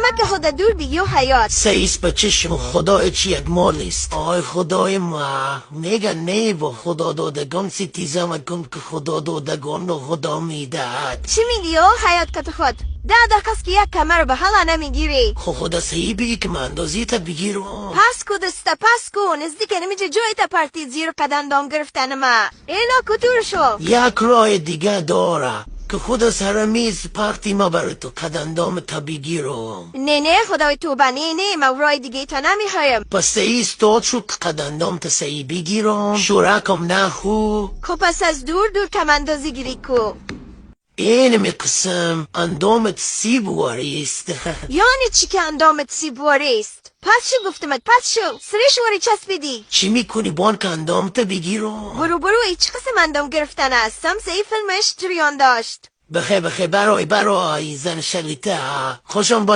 نمک خدا دور بگی و حیات. سیس به چشم خدای چی یک مالیست. آی خدای ما میگن نه با خدا دادگان ستیزم کن که خدا دادگان رو خدا میدهد. چی میگی او حیات کت خود؟ ده کس که یک کمر به حالا نمیگیری. خدا صحیح بگی که من اندازی تا بگیرم. پس کو دستا پس کو نزدیک نمیشه جوی تا پارتی زیر قدندام گرفتن ما. اینا کتور شو. یک راه دیگه داره که خدا سر میز پارتی ما برای تو قدندام تا بگیرم. نه خدای توبه نه ما رای دیگه تا نمیخوایم. پس صحیح استاد شو که قدندام تا صحیح بگیرم. شورکم نه خو. کو پس از دور کماندازی گیری کو. این قسم اندامت سیبواریست. یعنی چی که اندامت سیبواریست؟ پس شو گفتمت پس شو سرش واری چسبیدی. چی میکنی بان که اندامت بگیرم؟ برو ایچ قسم اندام گرفتن هستم سی فیلمش جریان داشت. بخیر برای زن شلیته خوشم باش.